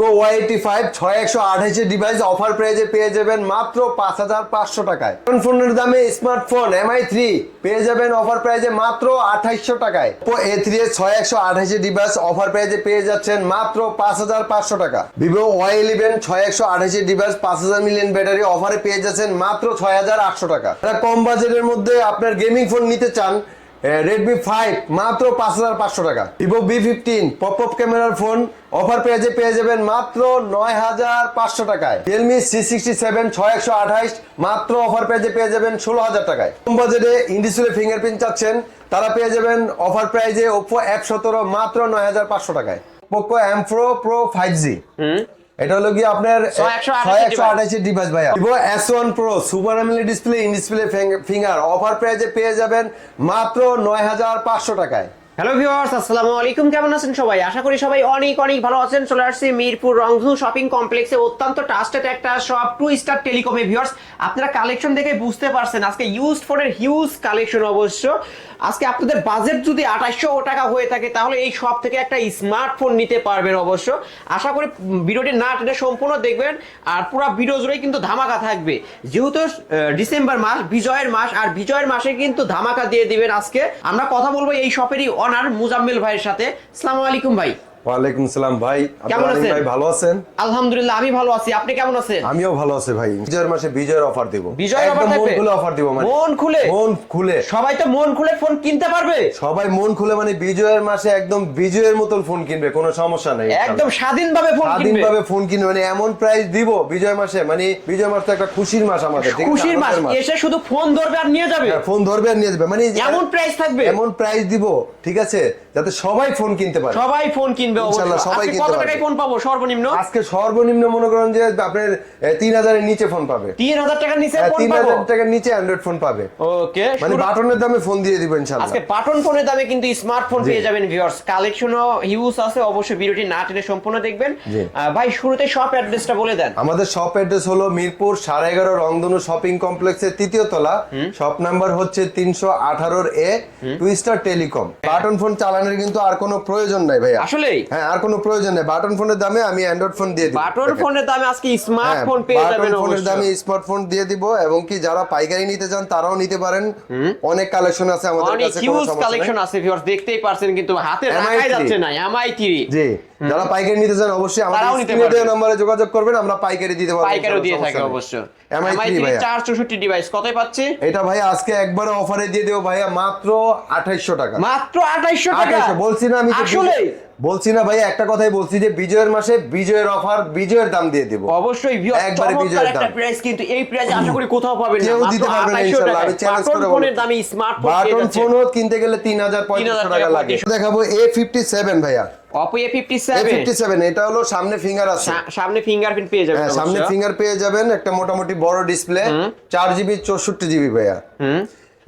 Vivo Y85 6128 এর device offer প্রাইজে পেয়ে যাবেন মাত্র 5500 টাকায়। ফোনের দামে স্মার্টফোন MI3 পেয়ে যাবেন অফার প্রাইজে মাত্র 2800 টাকায়। Oppo A3s 6128 এর ডিভাইস অফার প্রাইজে পেয়ে যাচ্ছেন মাত্র 5500 টাকা। Vivo Y11 6128 এর ডিভাইস 5000 মিলিয়ন ব্যাটারি অফারে পেয়ে যাচ্ছেন মাত্র 6800 টাকা। যারা কম বাজেটের মধ্যে আপনার গেমিং ফোন নিতে চান Redmi 5 মাত্র 5500 টাকা। Vivo V15 পপ ক্যামেরার ফোন অফার প্রাইজে পেয়ে যাবেন মাত্র 9500 টাকায়। Realme C67 6128 মাত্র অফার প্রাইজে পেয়ে যাবেন 16000 টাকায়। কম বাজেটে ইন ডিসপ্লে ফিঙ্গারপ্রিন্ট চাচ্ছেন তারা পেয়ে যাবেন অফার প্রাইজে Oppo F17 মাত্র 9500 টাকায়। Poco M4 Pro 5G এটা হলো কি আপনার 6128 এর ডিভাইস ভাইয়া। Vivo S1 Pro super AMOLED display in display finger offer প্রাইজে পেয়ে যাবেন মাত্র 9500 টাকায়। হ্যালো ভিউয়ার্স, আসসালামু আলাইকুম। কেমন আছেন সবাই? আশা করি সবাই অনেক অনেক ভালো আছেন। চলে আসছি মিরপুর রংধনু শপিং কমপ্লেক্সে অত্যন্ত ট্রাস্টেড একটা শপ 2 স্টার টেলিকমে। ভিউয়ার্স, আপনারা কালেকশন দেখে বুঝতে পারছেন আজকে ইউজড ফোনের হিউজ কালেকশন। অবশ্য আজকে আপনাদের বাজেট যদি 2800 টাকা হয়ে থাকে তাহলে এই শপ থেকে একটা স্মার্টফোন নিতে পারবেন। অবশ্য আশা করি ভিডিওটি না টেনে সম্পূর্ণ দেখবেন, আর পুরো ভিডিও জুড়েই কিন্তু ধামাকা থাকবে। যেহেতু ডিসেম্বর মাস, বিজয়ের মাস, আর বিজয়ের মাসে কিন্তু ধামাকা দিয়ে দিবেন। আজকে আমরা কথা বলবো এই শপেরই অনার মুজাম্মেল ভাইয়ের সাথে। আসসালামু আলাইকুম ভাই। ওয়ালাইকুম সালাম ভাই, কেমন আছেন ভাই? ভালো আছেন? আলহামদুলিল্লাহ আমি ভালো আছি, আপনি কেমন আছেন? আমিও ভালো আছি ভাই। বিজয়ের মাসে বিজয়ের অফার দেব, বিজয়ের অফার থাকবে, মন খুলে অফার দেব। মানে মন খুলে সবাই তো মন খুলে ফোন কিনতে পারবে। সবাই মন খুলে মানে বিজয়ের মাসে একদম বিজয়ের মতন ফোন কিনবে, কোনো সমস্যা নেই। একদম স্বাধীনভাবে ফোন কিনবে, মানে এমন প্রাইস দিব বিজয় মাসে। মানে বিজয় মাস তো একটা খুশির মাস আমাদের, ঠিক আছে? খুশির মাস, এসে শুধু ফোন ধরবে আর নিয়ে যাবে। ফোন ধরবে আর নিয়ে যাবে, মানে এমন প্রাইস থাকবে, এমন প্রাইস দিব, ঠিক আছে, যাতে সবাই ফোন কিনতে পারে। সবাই ফোন কিনবে ইনশাআল্লাহ, সবাই কিনতে কত পারবে। টাকায় ফোন পাবো সর্বনিম্ন? আজকে সর্বনিম্ন মনে করেন যে আপনার 3000 এর নিচে ফোন পাবে। 3000 টাকার নিচে ফোন পাবো? 3000 টাকার নিচে অ্যান্ড্রয়েড ফোন পাবে। ওকে, মানে বাটনের দামে ফোন দিয়ে দিব ইনশাআল্লাহ। আজকে বাটন ফোনের দামে কিন্তু স্মার্টফোন পেয়ে যাবেন। ভিউয়ার্স, কালেকশনও হিউজ আছে, অবশ্যই ভিডিওটি না টেনে সম্পূর্ণ দেখবেন। ভাই শুরুতে শপ অ্যাড্রেসটা বলে দেন। আমাদের শপ অ্যাড্রেস হলো মিরপুর 11.5 রংধনু শপিং কমপ্লেক্সের 3য় তলা। শপ নাম্বার হচ্ছে 318 এ, two star telecom. Button phone চালানোর কিন্তু আর কোনো প্রয়োজন নাই ভাই। আসলেই হ্যাঁ, আর কোনো প্রয়োজন নেই। বাটন ফোনের দামে আমি অ্যান্ড্রয়েড ফোন দিয়ে দিব। বাটন ফোনের দামে আজকে স্মার্টফোন পেয়ে যাবেন। বাটন ফোনের দামে স্মার্টফোন দিয়ে দিব, এবং কি যারা পাইকারি নিতে চান তারাও নিতে পারেন। অনেক কালেকশন আছে আমাদের কাছে, অনেক হিউজ কালেকশন আছে। ভিউয়ার্স দেখতেই পারছেন, কিন্তু হাতে রাখাই যাচ্ছে না। MI3 জি, যারা পাইকারি নিতে চান অবশ্যই আমাদের স্ক্রিনে দেওয়া নম্বরে যোগাযোগ করবেন, আমরা পাইকারি দিতে পারবো। পাইকারিও দিয়ে থাকি অবশ্য। MI3 464 ডিভাইস কতই পাচ্ছি? এটা ভাই আজকে একবারে অফারে দিয়ে দেব ভাইয়া, মাত্র 2800 টাকা। মাত্র 2800 টাকা? বলছি না আমি, আসলে বলছি না ভাই, একটা কথাই বলছি যে বিজয়ের মাসে বিজয়ের অফার, বিজয়ের দাম দিয়ে দেব অবশ্যই। একবারে বিজয়ের দাম। একটা প্রাইস, কিন্তু এই প্রাইস আশা করি কোথাও পাবেন না। কেউ দিতে পারবে না ইনশাআল্লাহ, আমি চ্যালেঞ্জ করে বলবো। ফোনের দামে স্মার্টফোন বাটন ফোনও কিনতে গেলে 3500 টাকা লাগে। দেখাবো A57 ভাইয়া। Oppo A57 এটা হলো সামনে ফিঙ্গার আছে, সামনে ফিঙ্গারপ্রিন্ট পেয়ে যাবেন। হ্যাঁ, সামনে ফিঙ্গার পেয়ে যাবেন, একটা মোটামুটি বড় ডিসপ্লে, 4GB 64GB ভাইয়া।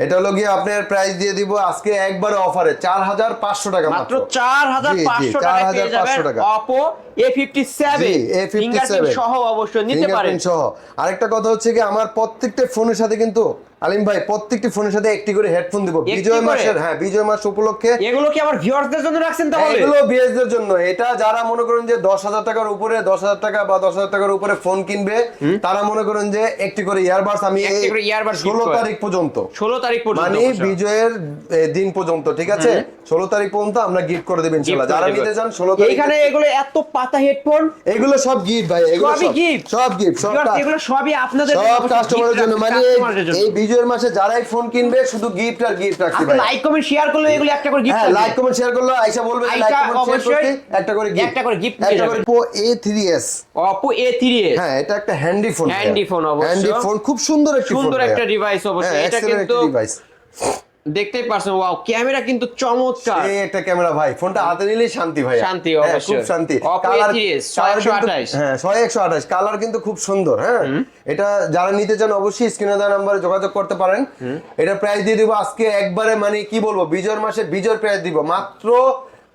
এটা হলো গিয়ে আপনার প্রাইস দিয়ে দিব আজকে একবারে অফারে 4500 টাকা, মাত্র 4500 টাকা পেয়ে যাবেন Oppo A57 ফিঙ্গারপ্রিন্ট সহ। অবশ্যই নিতে পারেন সহ। আরেকটা কথা হচ্ছে কি, আমার প্রত্যেকটা ফোনের সাথে কিন্তু আলিম ভাই প্রত্যেকটি ফোনের সাথে একটি করে হেডফোন দিব বিজয় মাসের। হ্যাঁ, বিজয় মাস উপলক্ষে। এগুলো কি আমার ভিউয়ারদের জন্য রাখছেন তাহলে? এগুলো ভিউয়ারদের জন্য। এটা যারা মনে করেন যে 10000 টাকার উপরে, 10000 টাকা বা 10000 টাকার উপরে ফোন কিনবে, তারা মনে করেন যে একটি করে ইয়ারবাডস আমি 16 তারিখ পর্যন্ত, 16 তারিখ পর্যন্ত, মানে বিজয়ের দিন পর্যন্ত, ঠিক আছে, 16 তারিখ পর্যন্ত আমরা গিফট করে দেব ইনশাআল্লাহ। যারা নিতে চান 16 তারিখ। এখানে এগুলো এত পাতা হেডফোন, এগুলো সব গিফট ভাই, এগুলো সব গিফট, এগুলো সবই আপনাদের সব কাস্টমারের জন্য। মানে এই বিজয়ের মাসে যারাই ফোন কিনবে শুধু গিফট আর গিফট রাখছি ভাই। লাইক কমেন্ট শেয়ার করলে এগুলো একটা করে গিফট। হ্যাঁ, লাইক কমেন্ট শেয়ার করলে আয়শা বলবে লাইক কমেন্ট শেয়ার করতে একটা করে গিফট পেয়ে যাবেন। Oppo A3s, Oppo A3s, হ্যাঁ, এটা একটা হ্যান্ডি ফোন। অবশ্যই হ্যান্ডি ফোন, খুব সুন্দর একটা ডিভাইস। অবশ্যই এটা কিন্তু দেখতেই পারছেন। ওয়াও, ক্যামেরা কিন্তু চমৎকার। এই একটা ক্যামেরা ভাই, ফোনটা হাতে নিলেই শান্তি ভাই, শান্তি অবশ্যই, খুব শান্তি। কালার 6128, হ্যাঁ 6128 কালার কিন্তু খুব সুন্দর। হ্যাঁ, এটা যারা নিতে চান অবশ্যই স্ক্রিনে দেওয়া নম্বরে যোগাযোগ করতে পারেন। এটা প্রাইস দিয়ে দিব আজকে একবারে, মানে কি বলবো, বিজয়ের মাসে বিজয়ের প্রাইস দিব মাত্র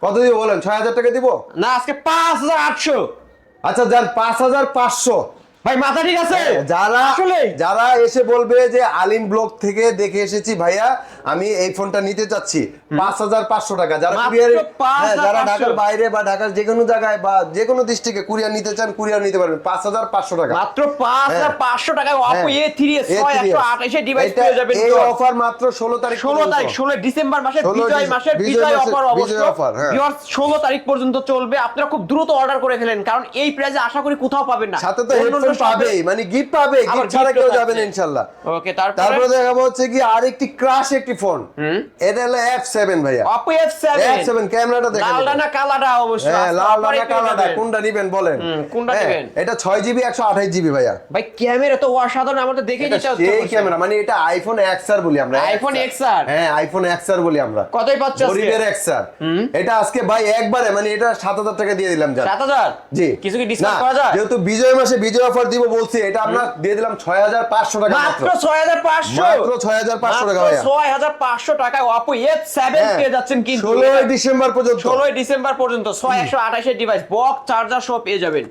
কত দিব বলেন? 6000 টাকা দিব না, আজকে 5800। আচ্ছা যান 5500, ভাই মাথা ঠিক আছে? যারা আসলে যারা এসে বলবে যে আলিম ব্লগ থেকে দেখে এসেছি ভাইয়া আমি এই ফোনটা নিতে চাচ্ছি 5500 টাকা, যারা মাত্র কুরিয়ার 5,500 যারা ঢাকার বাইরে বা ঢাকার যে কোনো জায়গায় বা যে কোনো ডিস্ট্রিক্টে কুরিয়ার নিতে চান কুরিয়ার নিতে পারবেন 5500 টাকা। মাত্র 5500 টাকায় Oppo A3s 6128 ডিভাইস এটা পেয়ে যাবেন। এই অফার মাত্র 16 তারিখ 16 ডিসেম্বর মাসের 16 বিজয় অফার অবশ্য বিজয় অফার, হ্যাঁ। ভিউয়ার্স 16 তারিখ পর্যন্ত চলবে। আপনারা খুব দ্রুত অর্ডার করে ফেলেন, কারণ এই প্রাইসে আশা করি কোথাও পাবেন না। সাথে তো হেডফোন পাবেই, মানে গিফট পাবে, আবার গিফট ছাড়া gift কেউ ও যাবে না থাকছে। ইনশাআল্লাহ। ওকে, তারপরে দেখাবো হচ্ছে কি আরেকটি ক্রাশ একটি ফোন, এটা হলো F7 ভাইয়া। Oppo F7 ক্যামেরাটা দেখেন, লালডা না কালাডা অবশ্য হ্যাঁ আজকে লাল offer এ না পেয়ে কালাটা যাবেন। কোনটা নেবেন বলেন? কোনটা হ্যাঁ, নেবেন? এটা 6GB 128GB ভাইয়া। ভাই ক্যামেরা তো অসাধারণ, আমার তো দেখে এটা নিতে হচ্ছে। সেই ক্যামেরা, মানে এটা আইফোন XR বলি আমরা। iPhone XR? হ্যাঁ আইফোন XR বলি আমরা। কতই পাচ্ছ আজকে? গরিবের XR। এটা আজকে ভাই একবারে মানে এটা 7000 টাকা দিয়ে দিলাম জান। 7000? জি। কিছু কি ডিসকাউন্ট না, করা যায়? যেহেতু বিজয় মাসে বিজয় অফার দিব বলছি, এটা আমরা দিয়ে দিলাম 6500 টাকা মাত্র 6500? মাত্র 6500 টাকা ভাইয়া। 6500 টাকায় Oppo F7 হ্যাঁ, পেয়ে যাচ্ছেন কিন্তু 16 ডিসেম্বর পর্যন্ত। 16 ডিসেম্বর পর্যন্ত 6128 ডিভাইস বক্স চার্জার সব পেয়ে যাবেন।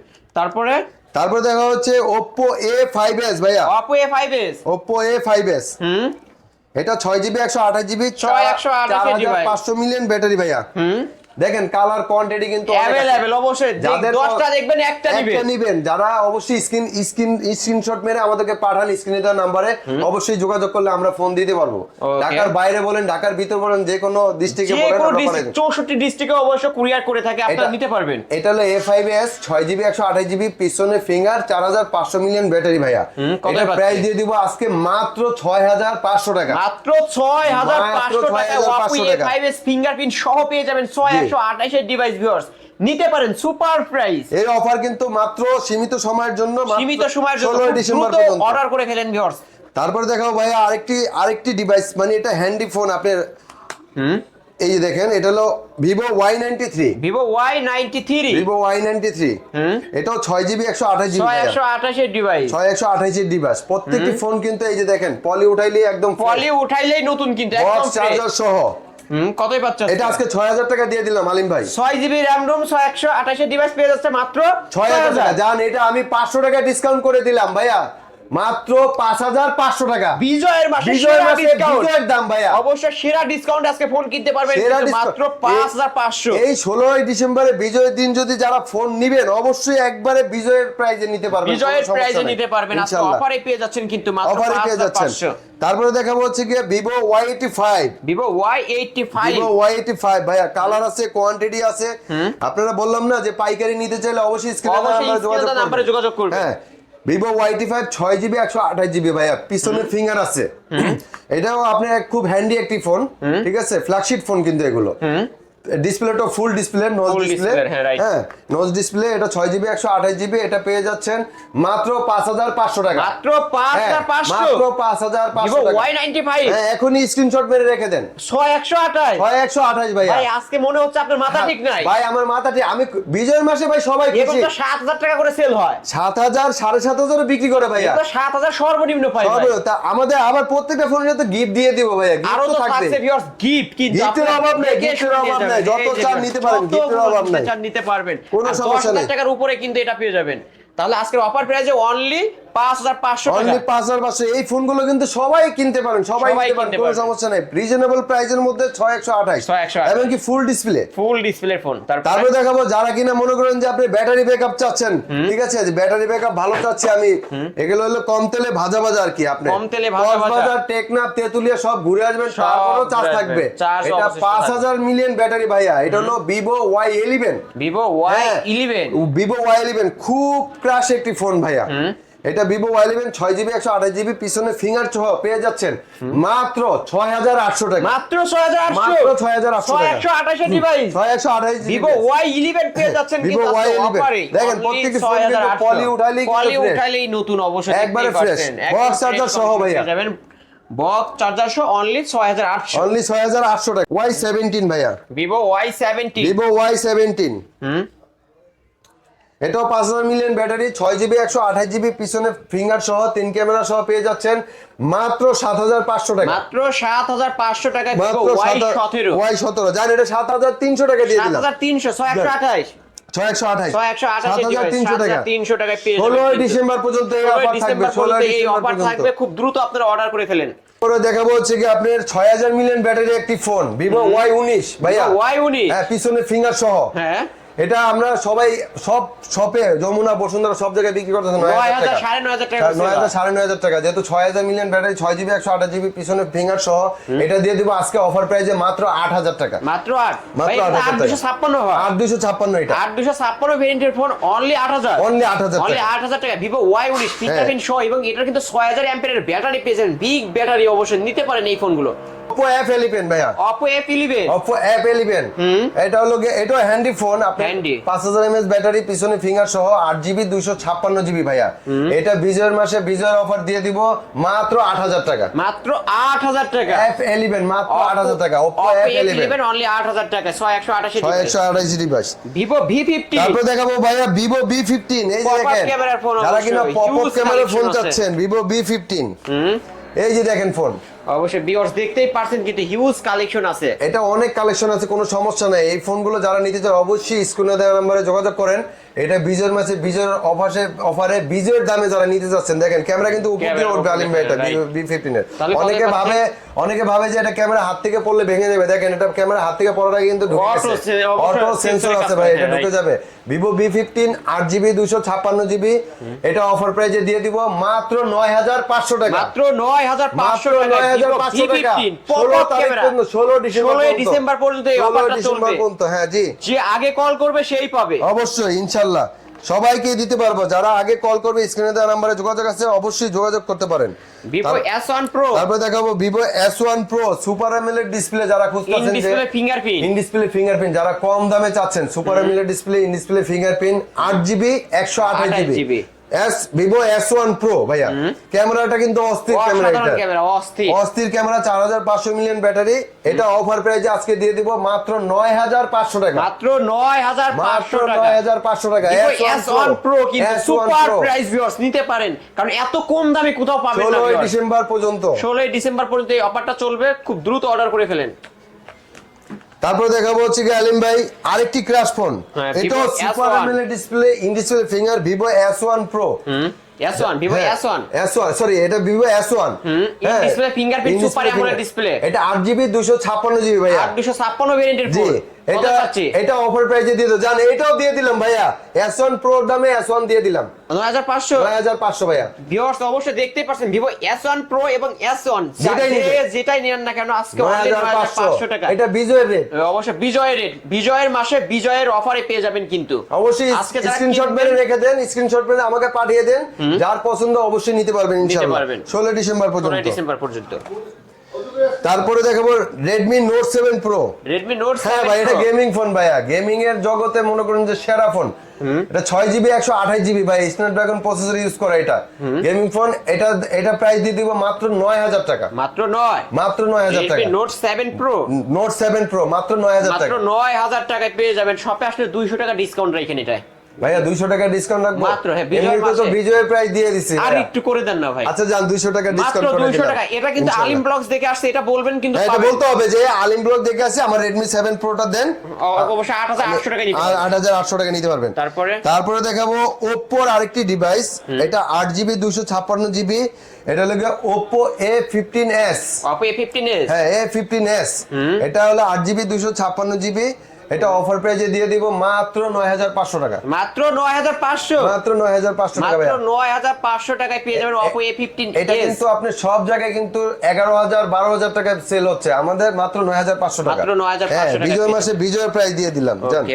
তারপর দেখা হচ্ছে Oppo A5s ভাইয়া। Oppo A5s Oppo A5s এটা 6GB 128GB 6128 device. 4500 million battery ভাইয়া। দেখেন কালার কোয়ান্টিটি কিন্তু অনেক আছে। অ্যাভেলেবল অবশ্যই। যাদের 10টা দেখবেন একটা নিবেন, যারা অবশ্যই স্ক্রিনশট মেরে আমাদেরকে পাঠান স্ক্রিনে দেওয়া নম্বরে, অবশ্যই যোগাযোগ করলে আমরা ফোন দিতে পারবো। Okay. ঢাকার বাইরে বলেন, ঢাকার ভিতর বলেন, যে কোনো ডিস্ট্রিক্টে যে বলেন কোনো আমরা পাঠাই দেব। 64 ডিস্ট্রিক্টে অবশ্য কুরিয়ার করে থাকে, আপনারা নিতে পারবেন। এটা হলো A5s 6GB 128GB পিছনে ফিঙ্গার 4500 মিলিয়ন ব্যাটারি ভাইয়া। কত এটা পাচ্ছি? প্রাইস দিয়ে দিব আজকে মাত্র 6500 টাকা। মাত্র 6500 টাকায় Oppo 6500 টাকা। A5s ফিঙ্গারপ্রিন্ট সহ পেয়ে যাবেন 6128 ডিভাইস ভিউয়ার্স। নিতে পারেন সুপার প্রাইস। এই অফার কিন্তু মাত্র সীমিত সময়ের জন্য, সীমিত সময়ের জন্য 16 ডিসেম্বর দ্রুত পর্যন্ত অর্ডার করে ফেলেন ভিউয়ার্স। তারপর দেখাও ভাইয়া আরেকটি ডিভাইস, মানে এটা হ্যান্ডি ফোন আপনার। এই যে দেখেন, এটা হলো Vivo Y93। Vivo Y93 Vivo Y93 এটাও 6GB 128GB 6128 ডিভাইস। 6128 ডিভাইস। প্রত্যেকটি ফোন কিন্তু এই যে দেখেন পলি উঠাইলেই একদম পলি উঠাইলেই নতুন কিন্তু একদম বক্স চার্জার সহ। কতই পাচ্ছেন? এটা আজকে 6000 টাকা দিয়ে দিলাম আলিম ভাই। 6GB RAM ROM 128 ডিভাইস পেয়ে যাচ্ছে মাত্র 6000 টাকা। জান এটা আমি 500 টাকা ডিসকাউন্ট করে দিলাম ভাইয়া, মাত্র 5500 টাকা। বিজয়ের মাসে বিজয়ের সেরা মাসে ডিসকাউন্ট। বিজয়ের দাম ভাইয়া। অবশ্য সেরা ডিসকাউন্ট আজকে ফোন কিনতে পারবেন সেরা কিন্তু discount। মাত্র 5500। এই 16 ডিসেম্বরে বিজয়ের দিন যদি যারা ফোন নিবেন অবশ্যই একবারে বিজয়ের প্রাইজে নিতে পারবেন। বিজয়ের কোনো সমস্যা প্রাইজে নাই। নিতে পারবেন আজকে ইনশাআল্লাহ। অফারে পেয়ে যাচ্ছেন কিন্তু মাত্র অফারে পেয়ে যাচ্ছেন। 5500। তারপরে দেখাবো হচ্ছে কি Vivo Y85। Vivo Y85 Vivo Y85 ভাইয়া, কালার আছে, কোয়ান্টিটি আছে। আপনারা বললাম না যে পাইকারি নিতে চাইলে অবশ্যই স্ক্রিনে অবশ্যই নাম্বারে যোগাযোগ করবেন। হ্যাঁ, Vivo Y85 6GB 128GB ভাইয়া, পিছনে ফিঙ্গার আছে। এটাও আপনার খুব হ্যান্ডি একটি ফোন, ঠিক আছে, ফ্ল্যাগশিপ ফোন কিন্তু এগুলো। ডিসপ্লেটা ফুল ডিসপ্লে, নোজ Full ডিসপ্লে। display, হ্যাঁ, right. হ্যাঁ, নোজ ডিসপ্লে। এটা 6GB 128GB, এটা পেয়ে যাচ্ছেন মাত্র 5500 টাকা। মাত্র 5500। মাত্র 5500 Vivo টাকা। Y95 হ্যাঁ, এখনই স্ক্রিনশট মেরে রেখে দেন। 6128। 128 ভাইয়া। ভাই আজকে মনে হচ্ছে আপনার মাথা ঠিক নাই। ভাই আমার মাথা ঠিক, আমি বিজয়ের মাসে ভাই সবাই এগুলো খুশি। তো 7000 টাকা করে সেল হয়। 7000 7500 বিক্রি করে ভাইয়া। এগুলো 7000 সর্বনিম্ন পাই ভাই। সর্ব তা আমাদের আবার প্রত্যেকটা ফোনের সাথে গিফট দিয়ে দিব ভাইয়া, আরো গিফট তো তো থাকবে। থাকছে ভিউয়ার্স গিফট, কিন্তু গিফটের আপনারা অভাব নেই, দেখে গিফটের শুনে অভাব যাবেন। নেই, যত এই যে চান দেখেন, নিতে পারেন, যত গিফটের অভাব নিতে নেই। চান নিতে পারবেন। কোনো আর সমস্যা 10,000 নেই। টাকার উপরে কিন্তু এটা পেয়ে যাবেন। তাহলে আজকের অফার প্রাইসে অনলি 5500 টাকা। অনলি 5500। এই ফোনগুলো কিন্তু সবাই কিনতে পারেন, সবাই সবাই কিনতে পারেন, কিনতে কোনো পারবেন। সমস্যা নেই। রিজনেবল প্রাইসের মধ্যে 6128 6128 এবং কি full display. Full display phone. তারপরে দেখাবো যারা কিনা মনে করেন যে আপনি ব্যাটারি ব্যাকআপ চাচ্ছেন, ঠিক আছে, যে ব্যাটারি ব্যাকআপ ভালো চাচ্ছি আমি, এগুলো হলো কম তেলে ভাজা ভাজা আর কি। আপনি কম তেলে ভাজা ভাজা। কক্সবাজার, টেকনাফ, তেতুলিয়া সব ঘুরে আসবেন, সব তারপরেও চার্জ ঘুরে থাকবে। আসবেন, চার্জ এটা অবশ্যই 5000 মিলিয়ন ব্যাটারি ভাইয়া। এটা হলো Vivo Y11। Vivo Y11 Vivo Y11 খুব ক্রাশ একটি ফোন ভাইয়া। এটা Vivo Y11 6GB 128GB পিছনে ফিঙ্গার সহ পেয়ে যাচ্ছেন মাত্র 6800 টাকা। মাত্র 6800। মাত্র 6800 টাকা। 128 ডিভাইস 628 Vivo Y11 পেয়ে যাচ্ছেন Vivo কিন্তু Y11 অফারে। দেখেন প্রত্যেকটি ফোন কিন্তু পলি উঠাইলেই পলি কিন্তু fresh। উঠাইলেই নতুন অবশ্যই একবারে fresh। Box charger সহ ভাইয়া। যাবেন বক্স চার্জার সহ অনলি 6800। অনলি 6800 টাকা। Y17 ভাইয়া, Vivo Y17। Vivo Y17 এটাও 5000 মিলিয়ন ব্যাটারি, 6GB 128GB পিছনে ফিঙ্গার সহ 3 ক্যামেরা সহ পেয়ে যাচ্ছেন মাত্র 7500 টাকা। মাত্র 7500 টাকায় Vivo মাত্র Y17। Y17 জানেন এটা 7300 টাকা দিয়ে দিলাম। 7300 128। 6128 6128 7300 টাকা 7300 টাকায় পেয়ে 16 ডিসেম্বর পর্যন্ত এই অফার থাকবে 16 এই ডিসেম্বর অফার পর্যন্ত থাকবে, খুব দ্রুত আপনারা অর্ডার করে ফেলেন। পরে দেখাবো হচ্ছে কি আপনার 6000 মিলিয়ন ব্যাটারি একটি ফোন Vivo Y19 ভাইয়া Y19 হ্যাঁ পিছনে ফিঙ্গার সহ হ্যাঁ এটা আমরা সবাই সব শপে যমুনা বসুন্ধরা সব জায়গায় বিক্রি করতেছে 9000 9500 টাকা 9000 9500 টাকা যেহেতু 6000 মিলিয়ন ব্যাটারি 6GB 128GB পিছনে ফিঙ্গার সহ এটা দিয়ে দিব আজকে অফার প্রাইসে মাত্র 8000 টাকা মাত্র 8 মাত্র 8000 টাকা 8256 হয় 8256 এটা 8256 ভেরিয়েন্টের ফোন অনলি 8000 অনলি 8000 অনলি টাকা 8000 টাকা Vivo Y19 ফিঙ্গারপ্রিন্ট সহ, এবং এটার কিন্তু 6000 অ্যাম্পিয়ারের ব্যাটারি পেয়েছেন, বিগ ব্যাটারি, অবশ্যই নিতে পারেন এই ফোনগুলো। Oppo F11 ভাইয়া Oppo F11 Oppo F11 এটা হলো এটা হ্যান্ডি ফোন আপনি Handy। 5000 mAh ব্যাটারি পিছনে ফিঙ্গার সহ 8GB 256GB ভাইয়া এটা বিজয়ের মাসে বিজয়ের অফার দিয়ে দিব মাত্র 8000 টাকা মাত্র 8000 টাকা F11 মাত্র 8000 টাকা Oppo F11 অনলি 8000 টাকা 6128 128 ডিভাইস Vivo V50 তারপর দেখাবো ভাইয়া Vivo V15 এই যে Pop-up দেখেন ক্যামেরার ফোন, যারা কিনা অবশ্যই। পপ আপ Huge ক্যামেরার ফোন collection আছে। চাচ্ছেন Vivo V15 এই যে দেখেন ফোন অবশ্যই ভিউয়ার্স দেখতেই পারছেন কিন্তু হিউজ কালেকশন আছে। এটা অনেক কালেকশন আছে, কোনো সমস্যা নাই। এই ফোনগুলো যারা নিতে চান অবশ্যই স্ক্রিনে দেওয়া নম্বরে যোগাযোগ করেন। এটা বিজয়ের মাসে বিজয়ের অফারে বিজয়ের দামে যারা নিতে যাচ্ছেন দেখেন ক্যামেরা কিন্তু উপর দিয়ে উঠবে আলিম ভাই, এটা B15 এর। অনেকে ভাবে যে এটা ক্যামেরা হাত থেকে পড়লে ভেঙে যাবে, দেখেন এটা ক্যামেরা হাত থেকে পড়ার আগে কিন্তু অটো সেন্সর আছে ভাই, এটা ঢুকে যাবে। Vivo V15 8GB 256GB এটা অফার প্রাইসে দিয়ে দিব মাত্র 9500 টাকা, মাত্র 9500 টাকা 9500 টাকা 16 ডিসেম্বর পর্যন্ত এই অফারটা চলবে। হ্যাঁ জি, যে আগে কল করবে সেই পাবে অবশ্যই ইনশাআল্লাহ সবাইকে দিতে পারবো। যারা আগে কল করবে স্ক্রিনে দেওয়া নম্বরে যোগাযোগ আছে, অবশ্যই যোগাযোগ করতে পারেন। Vivo S1 Pro, তারপর দেখাবো Vivo S1 Pro super AMOLED display, যারা খুঁজতেছেন যে ইন ডিসপ্লে ফিঙ্গারপ্রিন্ট, যারা কম দামে চাচ্ছেন super AMOLED display in display fingerprint 8GB 128GB Vivo S1 Pro ভাইয়া ক্যামেরাটা কিন্তু অস্থির ক্যামেরা, এটা অস্থির ক্যামেরা 4500 মিলিয়ন ব্যাটারি, এটা অফার প্রাইসে আজকে দিয়ে দিব মাত্র 9500 টাকা, মাত্র 9500 টাকা 9500 টাকা S1 Pro কিন্তু সুপার প্রাইস ভিউয়ার্স নিতে পারেন, কারণ এত কম দামে কোথাও পাবেন না। 16 ডিসেম্বর পর্যন্ত 16 ডিসেম্বর পর্যন্ত এই অফারটা চলবে, খুব দ্রুত অর্ডার করে ফেলেন। তারপর দেখাবো হচ্ছে কি আলিম ভাই আরেকটি ক্র্যাশ ফোন, এটা super AMOLED display in display finger Vivo S1 Pro S1 Vivo S1 sorry এটা Vivo S1 in display fingerprint super AMOLED display, এটা 8GB 256GB ভাইয়া 8256 ভেরিয়েন্টের ফোন। এটা অফার প্রাইসে দিয়ে দাও, জান এটাও দিয়ে দিলাম ভাইয়া, S1 Pro দামে S1 দিয়ে দিলাম 9500 ভাইয়া। ভিউয়ার্স অবশ্যই দেখতেই পাচ্ছেন Vivo S1 Pro এবং S1 যেটাই নেন না কেন আজকে অনলি 9500 টাকা, এটা বিজয়ের রেট, অবশ্যই বিজয়ের রেট, বিজয়ের মাসে বিজয়ের অফারে পেয়ে যাবেন। কিন্তু অবশ্যই স্ক্রিনশট মেরে রেখে দেন, স্ক্রিনশট মেরে আমাকে পাঠিয়ে দেন, যার পছন্দ অবশ্যই নিতে পারবেন ইনশাআল্লাহ 16 ডিসেম্বর পর্যন্ত। তারপরে দেখাবো Redmi Note 7 Pro, Redmi Note 7 হ্যাঁ ভাই এটা গেমিং ফোন ভাইয়া, গেমিং এর জগতে মনে করেন যে সেরা ফোন, এটা 6GB 128GB ভাই স্ন্যাপড্রাগন প্রসেসর ইউজ করা এটা গেমিং ফোন, এটা প্রাইস দিয়ে দিব মাত্র 9000 টাকা, মাত্র 9000 টাকা। Redmi Note 7 Pro, Note 7 Pro মাত্র 9000 টাকা, মাত্র 9000 টাকায় পেয়ে যাবেন। শপে আসলে 200 টাকা ডিসকাউন্ট রাখেন এটা ভাইয়া, 200 টাকা ডিসকাউন্ট রাখবো মাত্র। হ্যাঁ বিজয়ের মাসে তো বিজয়ের প্রাইস দিয়ে দিছি, আর একটু করে দেন না ভাই। আচ্ছা জান 200 টাকা ডিসকাউন্ট করে দিলাম, মাত্র 200 টাকা। এটা কিন্তু আলিম ব্লগস দেখে আসছে, এটা বলবেন কিন্তু এটা বলতে হবে যে আলিম ব্লগ দেখে আসছে, আমার Redmi 7 Pro টা দেন, অবশ্যই 8800 টাকা নিতে 8800 টাকা নিতে পারবেন। তারপরে দেখাবো Oppo এর আরেকটি ডিভাইস, এটা 8GB 256GB, এটা হলো Oppo A15s, হ্যাঁ A15s, এটা হলো 8GB 256GB, এটা অফার প্রাইসে দিয়ে দিব মাত্র 9500 টাকা, মাত্র 9500 টাকা ভাই, মাত্র 9500 টাকায় পেয়ে যাবেন Oppo A15s। এটা কিন্তু আপনি সব জায়গায় কিন্তু 11000 12000 টাকা সেল হচ্ছে, আমাদের মাত্র 9500 টাকা, মাত্র 9500 টাকা। বিজয় মাসে বিজয়ের প্রাইস দিয়ে দিলাম জান।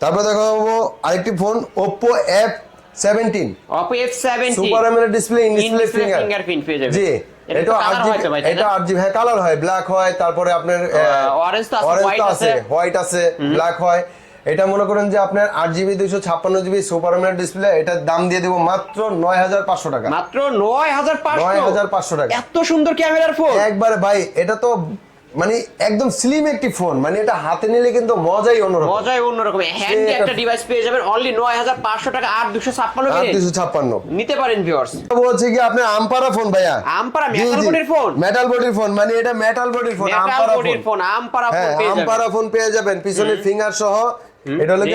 তারপর দেখাবো আরেকটি phone Oppo F17 super AMOLED display in display fingerprint পেয়ে যাবেন। জি এটা 8GB হ্যাঁ কালার হয়, ব্ল্যাক হয়, তারপরে আপনার অরেঞ্জ আছে, হোয়াইট আছে, ব্ল্যাক হয়। এটা মনে করেন যে আপনার 8GB 256GB super AMOLED display, এটার দাম দিয়ে দেব মাত্র 9500 টাকা, মাত্র 9500 টাকা। এত সুন্দর ক্যামেরার ফোন একবারে ভাই, এটা তো মানে একদম স্লিম একটি ফোন, মানে এটা হাতে নিলে কিন্তু মজাই অন্যরকম, হ্যান্ডি একটা ডিভাইস পেয়ে যাবেন অনলি 9500 টাকা 8256 নিতে পারেন ভিউয়ার্স। বলছি কি আপনি আমপারা ফোন ভাইয়া, আমপারা মেটাল বডির ফোন, মানে এটা মেটাল বডির ফোন, আমপারা ফোন পেয়ে যাবেন, পিছনে ফিঙ্গার সহ এটা হলো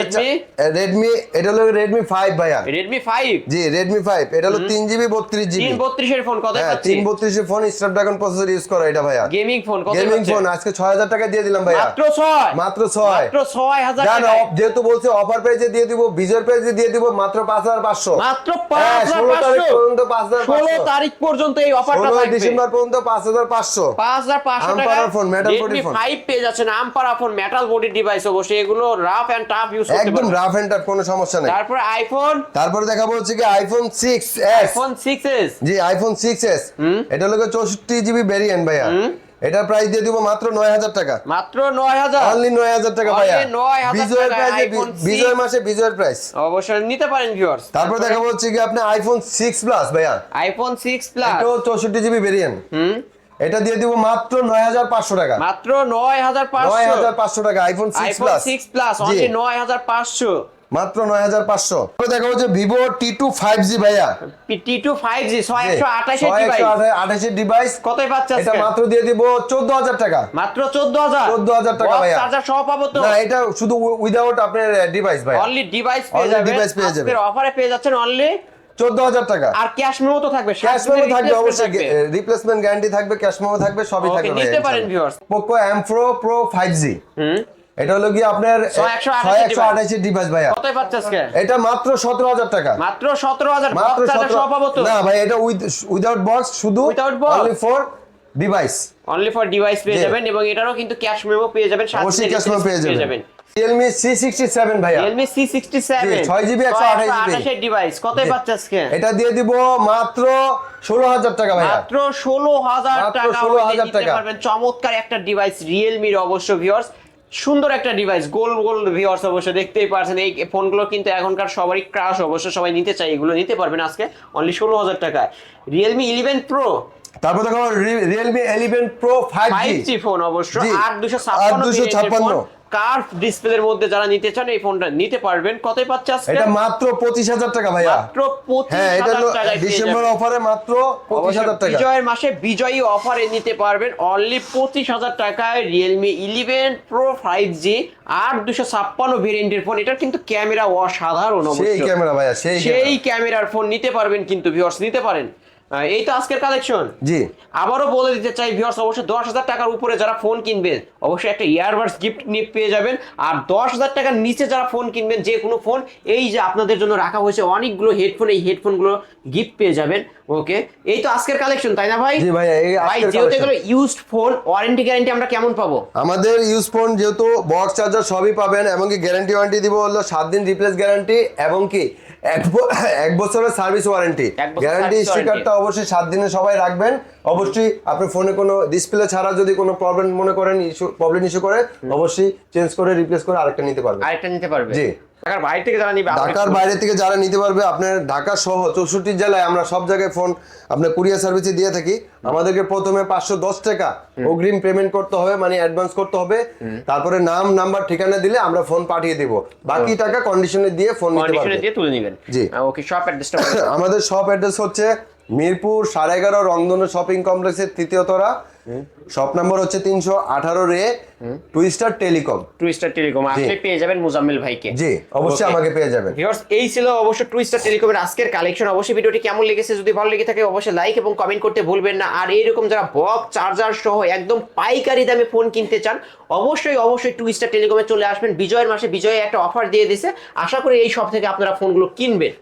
রেডমি, এটা হলো রেডমি 5 ভাইয়া। রেডমি 5, জি রেডমি 5, এটা হলো 3GB 32GB। 332 এর ফোন কত হ্যাঁ পাচ্ছি? 332 এর ফোন, স্ন্যাপড্রাগন প্রসেসর ইউজ করা এটা ভাইয়া। গেমিং ফোন কত পাচ্ছি? গেমিং ফোন আজকে 6000 টাকা দিয়ে দিলাম ভাইয়া। মাত্র 6, মাত্র 6, মাত্র 6000 জান টাকা। যেহেতু বলছে অফার প্রাইসে দিয়ে দিব, বিজয় প্রাইসে দিয়ে দিব মাত্র 5500। মাত্র 16 তারিখ 5500 পর্যন্ত 5500। 16 তারিখ পর্যন্ত এই অফারটা 16 থাকবে। ডিসেম্বর পর্যন্ত 5500। 5500 টাকা আম্পারা phone, metal body Redmi phone. 5 পেয়ে যাচ্ছেন, আম্পারা ফোন, মেটাল বডি ডিভাইস। অবশ্যই এগুলো রাফ এন্ড টাফ ইউজ করতে একদম পারবেন। রাফ এন্ড টাফ, কোনো সমস্যা নেই। তারপর আইফোন, তারপরে দেখাবো হচ্ছে কি আইফোন 6s। IPhone 6s। জি আইফোন 6s, এটা হলো 64GB ভেরিয়েন্ট ভাইয়া। এটা প্রাইস দিয়ে দিব মাত্র 9000 টাকা। মাত্র 9000, অনলি 9000 টাকা ভাইয়া। Only 9000 বিজয়ের টাকায় প্রাইসে, iPhone 6 বিজয় মাসে বিজয়ের প্রাইস। অবশ্যই নিতে পারেন ভিউয়ার্স। তারপর দেখাবো হচ্ছে কি আপনি আইফোন 6 প্লাস ভাইয়া। আইফোন 6 প্লাস, এটাও 64GB ভেরিয়েন্ট। এটা দিয়ে দিব মাত্র 9500 টাকা। মাত্র 9500। 9500 টাকা আইফোন 6 আইফোন প্লাস। 6 প্লাস জি অনলি 9500। মাত্র 9500। তারপর দেখাবো হচ্ছে ভিভো T2 5G ভাইয়া। T2 5G 6128 এর ডিভাইস 6128 এর ডিভাইস। কতই পাচ্ছেন এটা আজকে? মাত্র দিয়ে দিব 14000 টাকা। মাত্র 14000। 14000 টাকা ভাইয়া। চার্জার সহ পাবো তো? না এটা শুধু উইদাউট আপনার ডিভাইস ভাইয়া। অনলি ডিভাইস পেয়ে Only যাবেন। device পেয়ে যাবেন। আজকের অফারে পেয়ে যাচ্ছেন অনলি 14000 টাকা। আর ক্যাশ মেমো তো থাকবে, ক্যাশ মেমো থাকবে অবশ্যই, রিপ্লেসমেন্ট গ্যারান্টি থাকবে, ক্যাশ মেমো থাকবে, সবই ওকে, থাকবে নিতে পারেন viewers. Poco M4 Pro 5G। এটা হলো কি আপনার 6128 এর ডিভাইস ভাইয়া। কতই পাচ্ছেন আজকে? এটা মাত্র 17000 টাকা। মাত্র 17000। মাত্র চার্জার সহ পাবো তো? না ভাই এটা উইদাউট বক্স, শুধু Without box? Only for device. Only for device পেয়ে জি। যাবেন এবং এটারও কিন্তু ক্যাশ মেমো পেয়ে যাবেন, সাথে অবশ্যই ক্যাশ মেমো পেয়ে যাবেন। যাবেন। Realme C67 ভাইয়া। Realme C67 জি, 6GB 128GB এর ডিভাইস কতই পাচ্ছেন আজকে? এটা দিয়ে দিব মাত্র 16000 টাকা ভাইয়া। মাত্র 16000 মাত্র টাকা 16,000 নিতে টাকা। পারবেন। চমৎকার একটা ডিভাইস Realme এর অবশ্য ভিউয়ার্স, সুন্দর একটা ডিভাইস, গোল গোল ভিউয়ার্স অবশ্য দেখতেই পারছেন। এই ফোনগুলো কিন্তু এখনকার সবারই ক্রাশ, অবশ্য সবাই নিতে চায়, এগুলো নিতে পারবেন আজকে অনলি 16000 টাকায়। Realme 11 Pro, তারপর দেখো Realme 11 Pro 5G 5G phone অবশ্য, জি, 8256 8256 কার্ভ ডিসপ্লের মধ্যে যারা নিতে চান এই ফোনটা নিতে পারবেন। কতই পাচ্ছে আজকে? এটা মাত্র 25000 টাকা ভাইয়া। মাত্র 25000 হ্যাঁ এটা টাকায় পেয়ে ডিসেম্বর যাবেন। অফারে মাত্র 25000 টাকা। বিজয়ের মাসে বিজয়ী অফারে নিতে পারবেন অনলি 25000 টাকায় Realme 11 Pro 5G 8256 ভেরিয়েন্টের ফোন। এটার কিন্তু ক্যামেরা অসাধারণ সেই অবশ্য, ক্যামেরা ভাইয়া, সেই ক্যামেরার ফোন নিতে পারবেন কিন্তু ভিউয়ার্স, নিতে পারেন। এই তো আজকের কালেকশন। জি আবারও বলে দিতে চাই ভিউয়ার্স, অবশ্যই 10000 টাকার উপরে যারা ফোন কিনবেন অবশ্যই একটা ইয়ারবাডস গিফট পেয়ে যাবেন। আর 10000 টাকার নিচে যারা ফোন কিনবেন, যে কোনো ফোন, এই যে আপনাদের জন্য রাখা হয়েছে অনেকগুলো হেডফোন, এই হেডফোনগুলো গিফট পেয়ে যাবেন। ওকে, এই তো আজকের কালেকশন, তাই না ভাই? জি ভাইয়া, এই ভাই আজকের যেহেতু collection। এগুলো ইউজড ফোন, ওয়ারেন্টি গ্যারান্টি আমরা কেমন পাবো? আমাদের ইউজ ফোন যেহেতু বক্স চার্জার সবই পাবেন, এমনকি গ্যারান্টি ওয়ারেন্টি দিব হলো 7 দিন রিপ্লেস গ্যারান্টি, এবং কি এক বছরের সার্ভিস ওয়ারেন্টি। গ্যারান্টি স্টিকারটা অবশ্যই 7 দিনে সবাই রাখবেন। অবশ্যই আপনার ফোনে কোনো ডিসপ্লে ছাড়া যদি কোনো প্রবলেম মনে করেন, প্রবলেম ইস্যু করে, অবশ্যই চেঞ্জ করে রিপ্লেস করে আরেকটা নিতে পারবেন। আরেকটা নিতে পারবে? জি। ঢাকার বাইরে থেকে যারা নিবে, ঢাকার বাইরে থেকে যারা নিতে পারবে, আপনার ঢাকা সহ 64 জেলায় আমরা সব জায়গায় ফোন আপনার কুরিয়ার সার্ভিসে দিয়ে থাকি। আমাদেরকে প্রথমে 510 টাকা অগ্রিম পেমেন্ট করতে হবে, মানে অ্যাডভান্স করতে হবে। তারপরে নাম, নাম্বার, ঠিকানা দিলে আমরা ফোন পাঠিয়ে দিব। বাকি টাকা কন্ডিশনে দিয়ে ফোন নিতে কন্ডিশনে পারবে। দিয়ে তুলে নেবেন। জি। ওকে, শপ অ্যাড্রেসটা আমাদের শপ অ্যাড্রেস হচ্ছে মিরপুর 11.5 রংধনু শপিং কমপ্লেক্সের 3য় তলা। শপ নাম্বার হচ্ছে 318 রে, টুইস্টার টেলিকম। টুইস্টার টেলিকম আসলে পেয়ে যাবেন মুজাম্মেল ভাইকে। জি অবশ্যই Okay. আমাকে পেয়ে যাবেন। ভিউয়ার্স, এই ছিল অবশ্য টুইস্টার টেলিকমের আজকের কালেকশন। অবশ্যই ভিডিওটি কেমন লেগেছে, যদি ভালো লেগে থাকে অবশ্যই লাইক এবং কমেন্ট করতে ভুলবেন না। আর এইরকম যারা বক্স চার্জার সহ একদম পাইকারি দামে ফোন কিনতে চান, অবশ্যই টুইস্টার টেলিকমে চলে আসবেন। বিজয়ের মাসে বিজয় একটা অফার দিয়ে দিয়েছে, আশা করি এই সব থেকে আপনারা ফোনগুলো কিনবেন।